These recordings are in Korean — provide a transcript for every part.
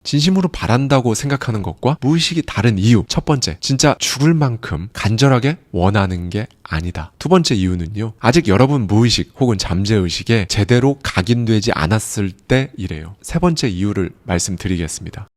진심으로 바란다고 생각하는 것과 무의식이 다른 이유. 첫 번째, 진짜 죽을 만큼 간절하게 원하는 게 아니다. 두 번째 이유는요, 아직 여러분 무의식 혹은 잠재의식에 제대로 각인되지 않았을 때이래요. 세 번째 이유를 말씀드리겠습니다.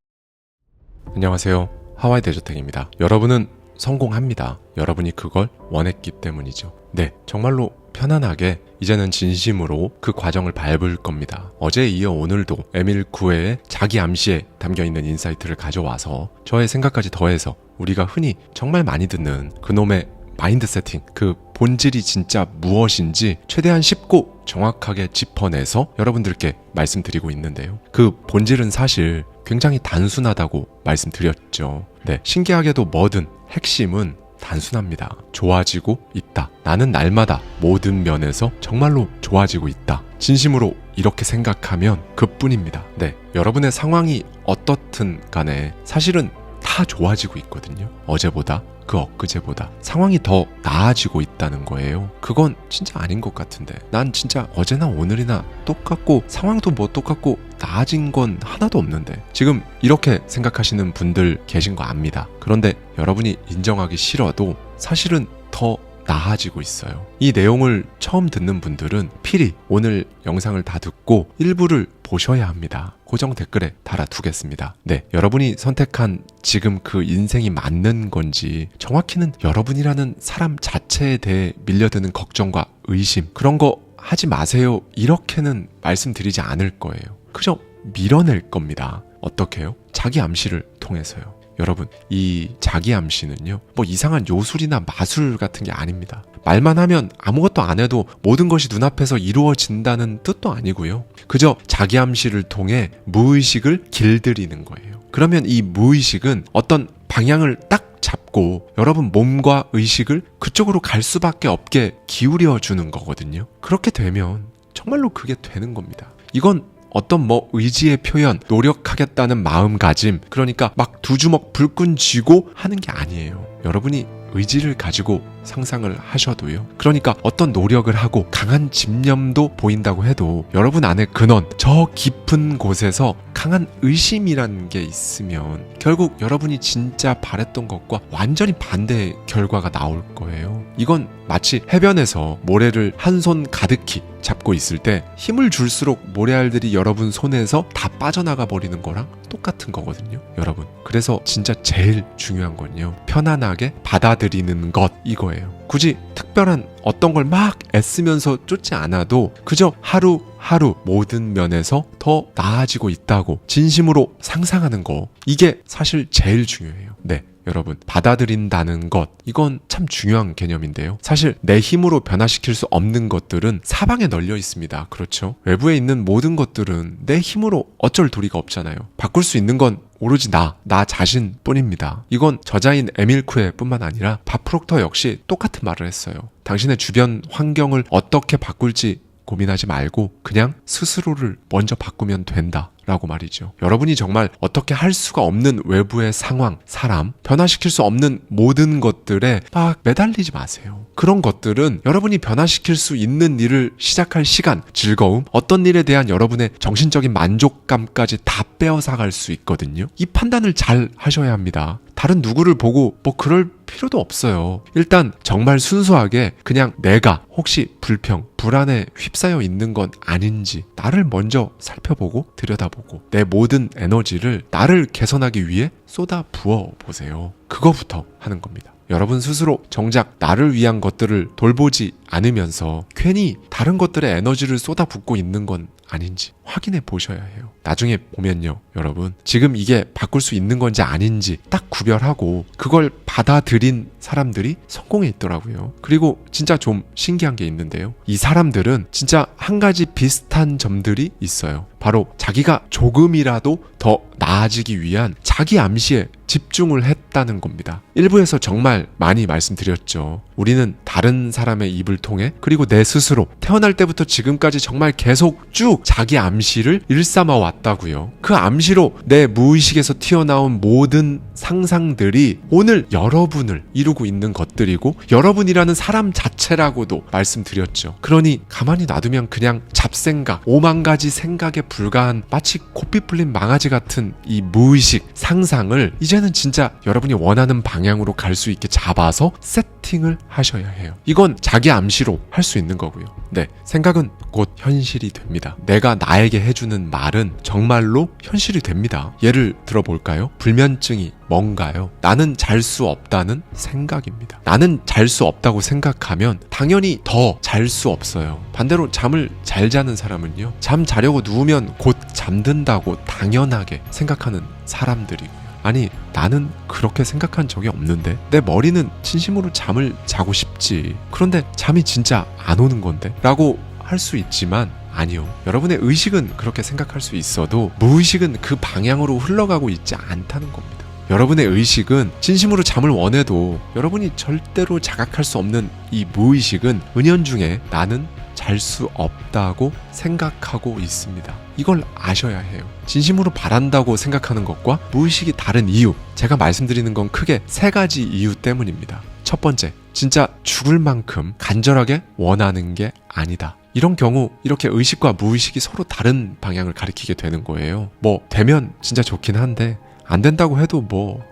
안녕하세요, 하와이 대저택입니다. 여러분은 성공합니다. 여러분이 그걸 원했기 때문이죠. 네, 정말로 편안하게 이제는 진심으로 그 과정을 밟을 겁니다. 어제에 이어 오늘도 에밀 쿠에의 자기 암시에 담겨있는 인사이트를 가져와서 저의 생각까지 더해서 우리가 흔히 정말 많이 듣는 그놈의 마인드 세팅, 그 본질이 진짜 무엇인지 최대한 쉽고 정확하게 짚어내서 여러분들께 말씀드리고 있는데요. 그 본질은 사실 굉장히 단순하다고 말씀드렸죠. 네, 신기하게도 뭐든 핵심은 단순합니다. 좋아지고 있다. 나는 날마다 모든 면에서 정말로 좋아지고 있다. 진심으로 이렇게 생각하면 그뿐입니다. 네, 여러분의 상황이 어떻든 간에 사실은 다 좋아지고 있거든요. 어제보다, 그 엊그제보다 상황이 더 나아지고 있다는 거예요. 그건 진짜 아닌 것 같은데, 난 진짜 어제나 오늘이나 똑같고 상황도 뭐 똑같고 나아진 건 하나도 없는데, 지금 이렇게 생각하시는 분들 계신 거 압니다. 그런데 여러분이 인정하기 싫어도 사실은 더 나아지고 있어요. 이 내용을 처음 듣는 분들은 필히 오늘 영상을 다 듣고 일부를 보셔야 합니다. 고정 댓글에 달아두겠습니다. 네, 여러분이 선택한 지금 그 인생이 맞는 건지, 정확히는 여러분이라는 사람 자체에 대해 밀려드는 걱정과 의심, 그런 거 하지 마세요, 이렇게는 말씀드리지 않을 거예요. 그저 밀어낼 겁니다. 어떻게요? 자기 암시를 통해서요. 여러분, 이 자기 암시는요, 뭐 이상한 요술이나 마술 같은 게 아닙니다. 말만 하면 아무것도 안 해도 모든 것이 눈앞에서 이루어진다는 뜻도 아니고요. 그저 자기 암시를 통해 무의식을 길들이는 거예요. 그러면 이 무의식은 어떤 방향을 딱 잡고 여러분 몸과 의식을 그쪽으로 갈 수밖에 없게 기울여 주는 거거든요. 그렇게 되면 정말로 그게 되는 겁니다. 이건 어떤 의지의 표현, 노력하겠다는 마음가짐, 그러니까 막 두 주먹 불끈 쥐고 하는 게 아니에요. 여러분이 의지를 가지고 상상을 하셔도요, 그러니까 어떤 노력을 하고 강한 집념도 보인다고 해도 여러분 안에 근원, 저 깊은 곳에서 강한 의심이라는 게 있으면 결국 여러분이 진짜 바랬던 것과 완전히 반대의 결과가 나올 거예요. 이건 마치 해변에서 모래를 한 손 가득히 잡고 있을 때 힘을 줄수록 모래알들이 여러분 손에서 다 빠져나가 버리는 거랑 똑같은 거거든요, 여러분. 그래서 진짜 제일 중요한 건요, 편안하게 받아들이는 것, 이거예요. 굳이 특별한 어떤 걸 막 애쓰면서 쫓지 않아도 그저 하루하루 모든 면에서 더 나아지고 있다고 진심으로 상상하는 거, 이게 사실 제일 중요해요. 네, 여러분, 받아들인다는 것, 이건 참 중요한 개념인데요. 사실 내 힘으로 변화시킬 수 없는 것들은 사방에 널려 있습니다. 그렇죠? 외부에 있는 모든 것들은 내 힘으로 어쩔 도리가 없잖아요. 바꿀 수 있는 건 오로지 나 자신 뿐입니다. 이건 저자인 에밀 쿠에 뿐만 아니라 밥 프록터 역시 똑같은 말을 했어요. 당신의 주변 환경을 어떻게 바꿀지 고민하지 말고 그냥 스스로를 먼저 바꾸면 된다 라고 말이죠. 여러분이 정말 어떻게 할 수가 없는 외부의 상황, 사람, 변화시킬 수 없는 모든 것들에 막 매달리지 마세요. 그런 것들은 여러분이 변화시킬 수 있는 일을 시작할 시간, 즐거움, 어떤 일에 대한 여러분의 정신적인 만족감까지 다 빼앗아갈 수 있거든요. 이 판단을 잘 하셔야 합니다. 다른 누구를 보고 그럴 필요도 없어요. 일단 정말 순수하게 그냥 내가 혹시 불평, 불안에 휩싸여 있는 건 아닌지 나를 먼저 살펴보고 들여다보고 내 모든 에너지를 나를 개선하기 위해 쏟아 부어 보세요. 그거부터 하는 겁니다. 여러분 스스로 정작 나를 위한 것들을 돌보지 않으면서 괜히 다른 것들에 에너지를 쏟아붓고 있는 건 아닌지 확인해 보셔야 해요. 나중에 보면요, 여러분, 지금 이게 바꿀 수 있는 건지 아닌지 딱 구별하고 그걸 받아들인 사람들이 성공해 있더라고요. 그리고 진짜 좀 신기한 게 있는데요, 이 사람들은 진짜 한 가지 비슷한 점들이 있어요. 바로 자기가 조금이라도 더 나아지기 위한 자기 암시에 집중을 했다는 겁니다. 일부에서 정말 많이 말씀드렸죠. 우리는 다른 사람의 입을 통해 그리고 내 스스로 태어날 때부터 지금까지 정말 계속 쭉 자기 암시를 일삼아 왔다고요. 그 암시로 내 무의식에서 튀어나온 모든 상상들이 오늘 여러분을 이루고 있는 것들이고 여러분이라는 사람 자체라고도 말씀드렸죠. 그러니 가만히 놔두면 그냥 잡생각, 5만 가지 생각에 불과한 마치 코피 풀린 망아지 같은 이 무의식 상상을 이제는 진짜 여러분이 원하는 방향으로 갈 수 있게 잡아서 세팅을 하셔야 해요. 이건 자기 암시로 할 수 있는 거고요. 네, 생각은 곧 현실이 됩니다. 내가 나에게 해주는 말은 정말로 현실이 됩니다. 예를 들어볼까요? 불면증이 뭔가요? 나는 잘 수 없다는 생각입니다. 나는 잘 수 없다고 생각하면 당연히 더 잘 수 없어요. 반대로 잠을 잘 자는 사람은요, 잠 자려고 누우면 곧 잠든다고 당연하게 생각하는 사람들이고요. 아니, 나는 그렇게 생각한 적이 없는데 내 머리는 진심으로 잠을 자고 싶지. 그런데 잠이 진짜 안 오는 건데? 라고 할 수 있지만 아니요. 여러분의 의식은 그렇게 생각할 수 있어도 무의식은 그 방향으로 흘러가고 있지 않다는 겁니다. 여러분의 의식은 진심으로 잠을 원해도 여러분이 절대로 자각할 수 없는 이 무의식은 은연중에 나는 잘 수 없다고 생각하고 있습니다. 이걸 아셔야 해요. 진심으로 바란다고 생각하는 것과 무의식이 다른 이유, 제가 말씀드리는 건 크게 3가지 이유 때문입니다. 첫 번째, 진짜 죽을 만큼 간절하게 원하는 게 아니다. 이런 경우 이렇게 의식과 무의식이 서로 다른 방향을 가리키게 되는 거예요. 되면 진짜 좋긴 한데 안 된다고 해도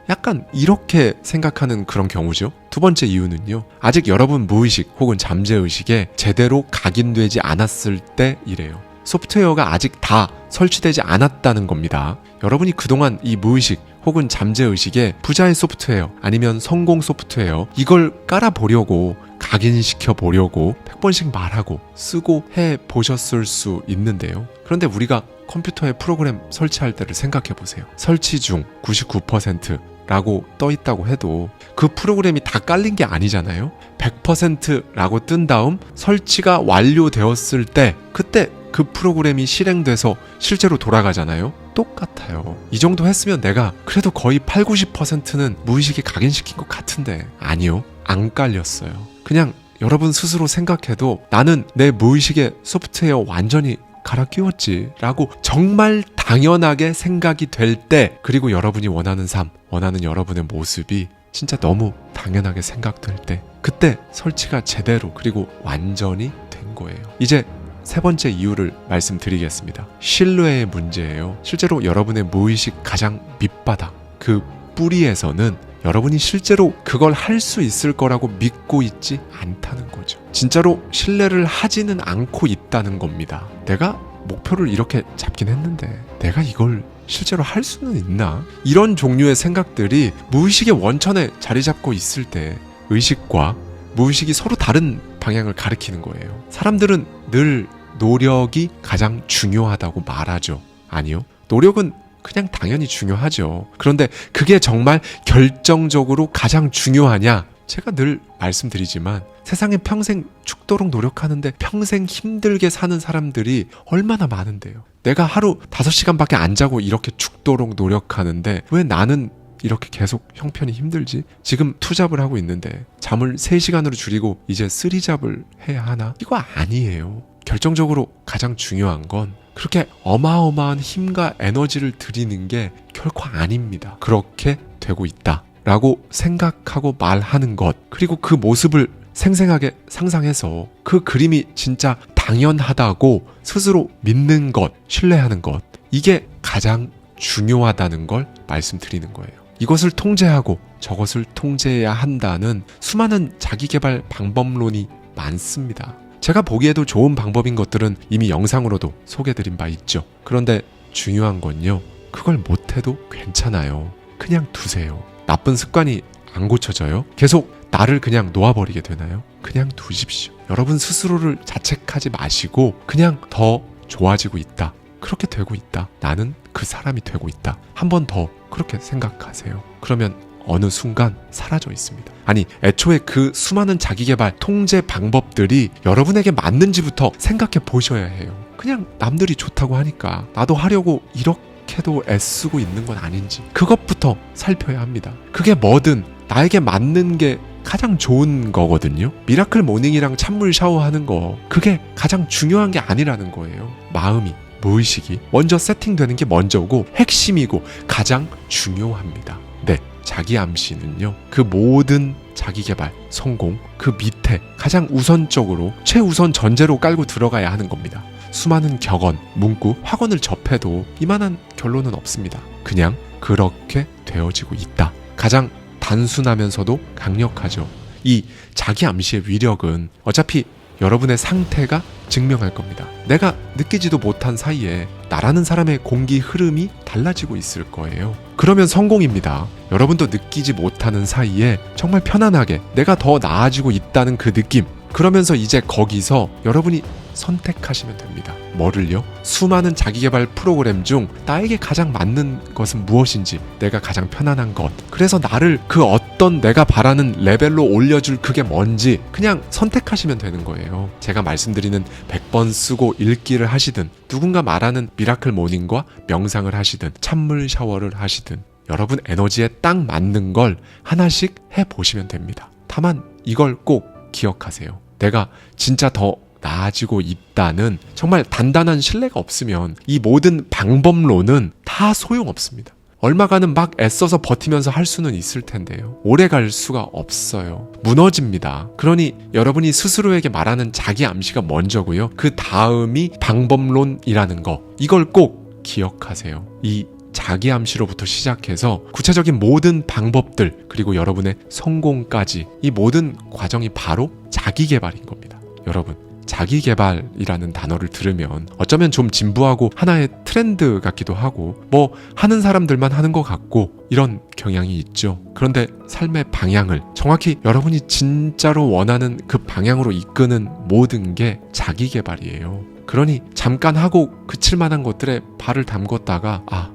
약간 이렇게 생각하는 그런 경우죠. 두 번째 이유는요, 아직 여러분 무의식 혹은 잠재의식에 제대로 각인되지 않았을 때이래요. 소프트웨어가 아직 다 설치되지 않았다는 겁니다. 여러분이 그동안 이 무의식 혹은 잠재의식에 부자의 소프트웨어 아니면 성공 소프트웨어 이걸 깔아보려고 각인시켜 보려고 100번씩 말하고 쓰고 해보셨을 수 있는데요. 그런데 우리가 컴퓨터에 프로그램 설치할 때를 생각해 보세요. 설치 중 99%라고 떠 있다고 해도 그 프로그램이 다 깔린 게 아니잖아요. 100%라고 뜬 다음 설치가 완료되었을 때 그때 그 프로그램이 실행돼서 실제로 돌아가잖아요. 똑같아요. 이 정도 했으면 내가 그래도 거의 80-90%는 무의식에 각인시킨 것 같은데 아니요. 안 깔렸어요. 그냥 여러분 스스로 생각해도 나는 내 무의식의 소프트웨어 완전히 갈아 끼웠지 라고 정말 당연하게 생각이 될 때, 그리고 여러분이 원하는 삶, 원하는 여러분의 모습이 진짜 너무 당연하게 생각될 때, 그때 설치가 제대로 그리고 완전히 된 거예요. 이제 3번째 이유를 말씀드리겠습니다. 신뢰의 문제예요. 실제로 여러분의 무의식 가장 밑바닥, 그 뿌리에서는 여러분이 실제로 그걸 할 수 있을 거라고 믿고 있지 않다는 거죠. 진짜로 신뢰를 하지는 않고 있다는 겁니다. 내가 목표를 이렇게 잡긴 했는데 내가 이걸 실제로 할 수는 있나? 이런 종류의 생각들이 무의식의 원천에 자리 잡고 있을 때 의식과 무의식이 서로 다른 방향을 가리키는 거예요. 사람들은 늘 노력이 가장 중요하다고 말하죠. 아니요. 노력은 그냥 당연히 중요하죠. 그런데 그게 정말 결정적으로 가장 중요하냐? 제가 늘 말씀드리지만 세상에 평생 죽도록 노력하는데 평생 힘들게 사는 사람들이 얼마나 많은데요. 내가 하루 5시간밖에 안 자고 이렇게 죽도록 노력하는데 왜 나는 이렇게 계속 형편이 힘들지? 지금 투잡을 하고 있는데 잠을 3시간으로 줄이고 이제 3잡을 해야 하나? 이거 아니에요. 결정적으로 가장 중요한 건 그렇게 어마어마한 힘과 에너지를 들이는 게 결코 아닙니다. 그렇게 되고 있다 라고 생각하고 말하는 것, 그리고 그 모습을 생생하게 상상해서 그 그림이 진짜 당연하다고 스스로 믿는 것, 신뢰하는 것, 이게 가장 중요하다는 걸 말씀드리는 거예요. 이것을 통제하고 저것을 통제해야 한다는 수많은 자기개발 방법론이 많습니다. 제가 보기에도 좋은 방법인 것들은 이미 영상으로도 소개드린 바 있죠. 그런데 중요한 건요, 그걸 못해도 괜찮아요. 그냥 두세요. 나쁜 습관이 안 고쳐져요? 계속 나를 그냥 놓아버리게 되나요? 그냥 두십시오. 여러분 스스로를 자책하지 마시고 그냥 더 좋아지고 있다, 그렇게 되고 있다, 나는 그 사람이 되고 있다, 한 번 더 그렇게 생각하세요. 그러면 어느 순간 사라져 있습니다. 아니, 애초에 그 수많은 자기개발 통제 방법들이 여러분에게 맞는지부터 생각해 보셔야 해요. 그냥 남들이 좋다고 하니까 나도 하려고 이렇게 그렇게도 애쓰고 있는 건 아닌지 그것부터 살펴야 합니다. 그게 뭐든 나에게 맞는 게 가장 좋은 거거든요. 미라클 모닝이랑 찬물 샤워하는 거 그게 가장 중요한 게 아니라는 거예요. 마음이, 무의식이 먼저 세팅되는 게 먼저고 핵심이고 가장 중요합니다. 네, 자기 암시는요, 그 모든 자기 개발, 성공 그 밑에 가장 우선적으로 최우선 전제로 깔고 들어가야 하는 겁니다. 수많은 격언, 문구, 학원을 접해도 이만한 결론은 없습니다. 그냥 그렇게 되어지고 있다. 가장 단순하면서도 강력하죠. 이 자기 암시의 위력은 어차피 여러분의 상태가 증명할 겁니다. 내가 느끼지도 못한 사이에 나라는 사람의 공기 흐름이 달라지고 있을 거예요. 그러면 성공입니다. 여러분도 느끼지 못하는 사이에 정말 편안하게 내가 더 나아지고 있다는 그 느낌. 그러면서 이제 거기서 여러분이 선택하시면 됩니다. 뭐를요? 수많은 자기개발 프로그램 중 나에게 가장 맞는 것은 무엇인지, 내가 가장 편안한 것, 그래서 나를 그 어떤 내가 바라는 레벨로 올려줄 그게 뭔지 그냥 선택하시면 되는 거예요. 제가 말씀드리는 100번 쓰고 읽기를 하시든, 누군가 말하는 미라클 모닝과 명상을 하시든, 찬물 샤워를 하시든 여러분 에너지에 딱 맞는 걸 하나씩 해보시면 됩니다. 다만 이걸 꼭 기억하세요. 내가 진짜 더 나아지고 있다는 정말 단단한 신뢰가 없으면 이 모든 방법론은 다 소용없습니다. 얼마간은 막 애써서 버티면서 할 수는 있을 텐데요. 오래 갈 수가 없어요. 무너집니다. 그러니 여러분이 스스로에게 말하는 자기 암시가 먼저고요. 그 다음이 방법론이라는 거. 이걸 꼭 기억하세요. 이 자기 암시로부터 시작해서 구체적인 모든 방법들, 그리고 여러분의 성공까지, 이 모든 과정이 바로 자기 개발인 겁니다. 여러분, 자기 개발이라는 단어를 들으면 어쩌면 좀 진부하고 하나의 트렌드 같기도 하고, 뭐 하는 사람들만 하는 것 같고 이런 경향이 있죠. 그런데 삶의 방향을 정확히 여러분이 진짜로 원하는 그 방향으로 이끄는 모든 게 자기 개발이에요. 그러니 잠깐 하고 그칠 만한 것들에 발을 담궜다가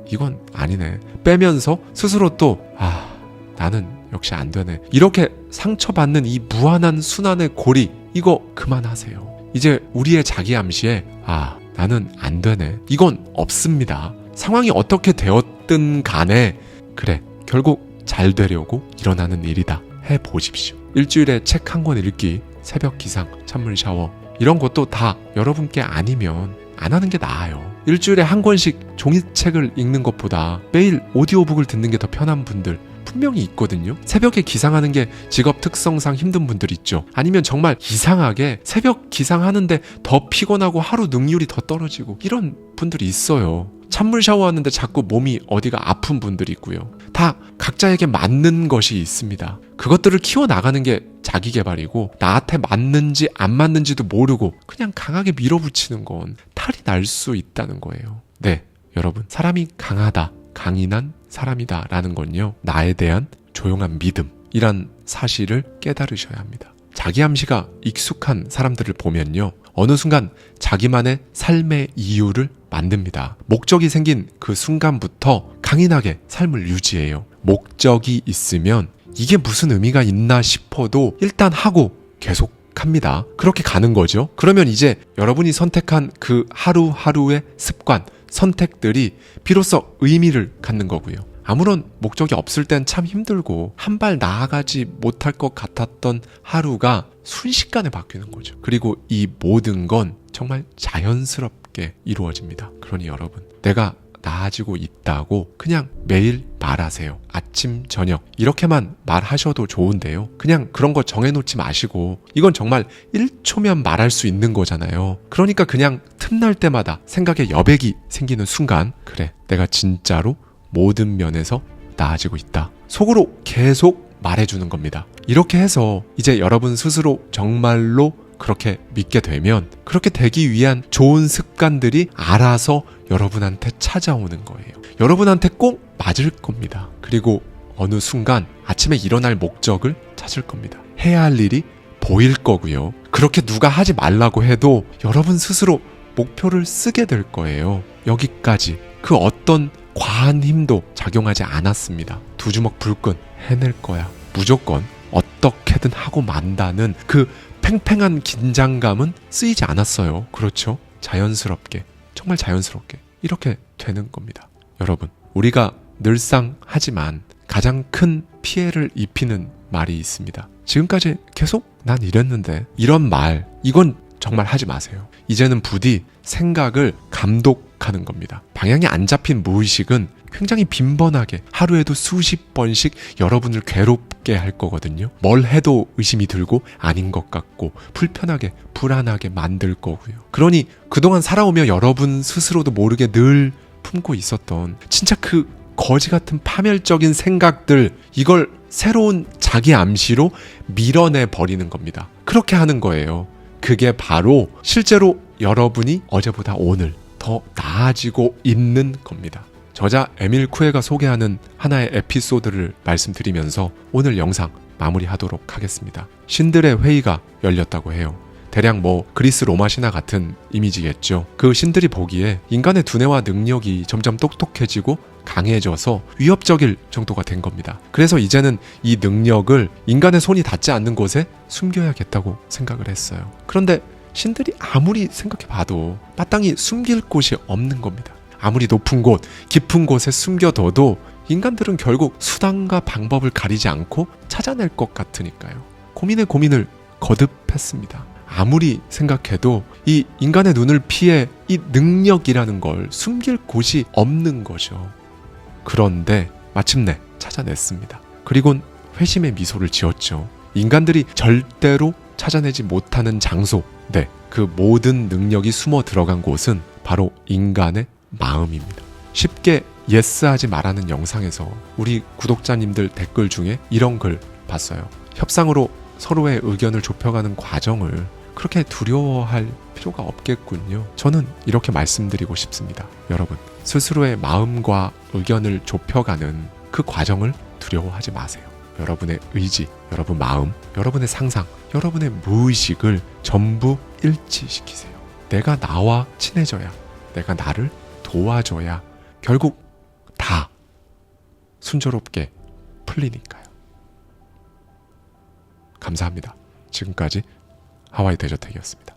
이건 아니네 빼면서 스스로 또 나는 역시 안 되네, 이렇게 상처받는 이 무한한 순환의 고리, 이거 그만하세요. 이제 우리의 자기 암시에 나는 안 되네, 이건 없습니다. 상황이 어떻게 되었든 간에 그래, 결국 잘 되려고 일어나는 일이다 해보십시오. 일주일에 책 한 권 읽기, 새벽 기상, 찬물 샤워, 이런 것도 다 여러분께 아니면 안 하는 게 나아요. 일주일에 한 권씩 종이책을 읽는 것보다 매일 오디오북을 듣는 게 더 편한 분들 분명히 있거든요. 새벽에 기상하는 게 직업 특성상 힘든 분들 있죠. 아니면 정말 이상하게 새벽 기상하는데 더 피곤하고 하루 능률이 더 떨어지고 이런 분들이 있어요. 찬물 샤워하는데 자꾸 몸이 어디가 아픈 분들이 있고요. 다 각자에게 맞는 것이 있습니다. 그것들을 키워나가는 게 자기 개발이고, 나한테 맞는지 안 맞는지도 모르고 그냥 강하게 밀어붙이는 건 탈이 날 수 있다는 거예요. 네, 여러분, 사람이 강하다, 강인한 사람이다 라는 건요, 나에 대한 조용한 믿음이란 사실을 깨달으셔야 합니다. 자기 암시가 익숙한 사람들을 보면요, 어느 순간 자기만의 삶의 이유를 만듭니다. 목적이 생긴 그 순간부터 강인하게 삶을 유지해요. 목적이 있으면 이게 무슨 의미가 있나 싶어도 일단 하고 계속 합니다. 그렇게 가는 거죠. 그러면 이제 여러분이 선택한 그 하루하루의 습관, 선택들이 비로소 의미를 갖는 거고요. 아무런 목적이 없을 땐 참 힘들고 한 발 나아가지 못할 것 같았던 하루가 순식간에 바뀌는 거죠. 그리고 이 모든 건 정말 자연스럽게 이루어집니다. 그러니 여러분, 내가 나아지고 있다고 그냥 매일 말하세요. 아침, 저녁 이렇게만 말하셔도 좋은데요. 그냥 그런 거 정해놓지 마시고, 이건 정말 1초면 말할 수 있는 거잖아요. 그러니까 그냥 틈날 때마다 생각에 여백이 생기는 순간, 그래, 내가 진짜로 모든 면에서 나아지고 있다, 속으로 계속 말해주는 겁니다. 이렇게 해서 이제 여러분 스스로 정말로 그렇게 믿게 되면, 그렇게 되기 위한 좋은 습관들이 알아서 여러분한테 찾아오는 거예요. 여러분한테 꼭 맞을 겁니다. 그리고 어느 순간 아침에 일어날 목적을 찾을 겁니다. 해야 할 일이 보일 거고요. 그렇게 누가 하지 말라고 해도 여러분 스스로 목표를 쓰게 될 거예요. 여기까지 그 어떤 과한 힘도 작용하지 않았습니다. 두 주먹 불끈 해낼 거야, 무조건 어떻게든 하고 만다는 그 팽팽한 긴장감은 쓰이지 않았어요. 그렇죠? 자연스럽게, 정말 자연스럽게 이렇게 되는 겁니다. 여러분, 우리가 늘상 하지만 가장 큰 피해를 입히는 말이 있습니다. 지금까지 계속 난 이랬는데, 이런 말, 이건 정말 하지 마세요. 이제는 부디 생각을 감독하는 겁니다. 방향이 안 잡힌 무의식은 굉장히 빈번하게 하루에도 수십 번씩 여러분을 괴롭게 할 거거든요. 뭘 해도 의심이 들고 아닌 것 같고 불편하게 불안하게 만들 거고요. 그러니 그동안 살아오며 여러분 스스로도 모르게 늘 품고 있었던 진짜 그 거지 같은 파멸적인 생각들, 이걸 새로운 자기 암시로 밀어내 버리는 겁니다. 그렇게 하는 거예요. 그게 바로 실제로 여러분이 어제보다 오늘 더 나아지고 있는 겁니다. 저자 에밀 쿠에가 소개하는 하나의 에피소드를 말씀드리면서 오늘 영상 마무리하도록 하겠습니다. 신들의 회의가 열렸다고 해요. 대략 그리스 로마 신화 같은 이미지겠죠. 그 신들이 보기에 인간의 두뇌와 능력이 점점 똑똑해지고 강해져서 위협적일 정도가 된 겁니다. 그래서 이제는 이 능력을 인간의 손이 닿지 않는 곳에 숨겨야겠다고 생각을 했어요. 그런데 신들이 아무리 생각해봐도 마땅히 숨길 곳이 없는 겁니다. 아무리 높은 곳, 깊은 곳에 숨겨둬도 인간들은 결국 수단과 방법을 가리지 않고 찾아낼 것 같으니까요. 고민에 고민을 거듭했습니다. 아무리 생각해도 이 인간의 눈을 피해 이 능력이라는 걸 숨길 곳이 없는 거죠. 그런데 마침내 찾아냈습니다. 그리곤 회심의 미소를 지었죠. 인간들이 절대로 찾아내지 못하는 장소, 그 모든 능력이 숨어 들어간 곳은 바로 인간의 마음입니다. 쉽게 예스하지 말라는 영상에서 우리 구독자님들 댓글 중에 이런 글 봤어요. 협상으로 서로의 의견을 좁혀가는 과정을 그렇게 두려워할 필요가 없겠군요. 저는 이렇게 말씀드리고 싶습니다. 여러분, 스스로의 마음과 의견을 좁혀가는 그 과정을 두려워하지 마세요. 여러분의 의지, 여러분 마음, 여러분의 상상, 여러분의 무의식을 전부 일치시키세요. 내가 나와 친해져야, 내가 나를 도와줘야 결국 다 순조롭게 풀리니까요. 감사합니다. 지금까지 하와이 대저택이었습니다.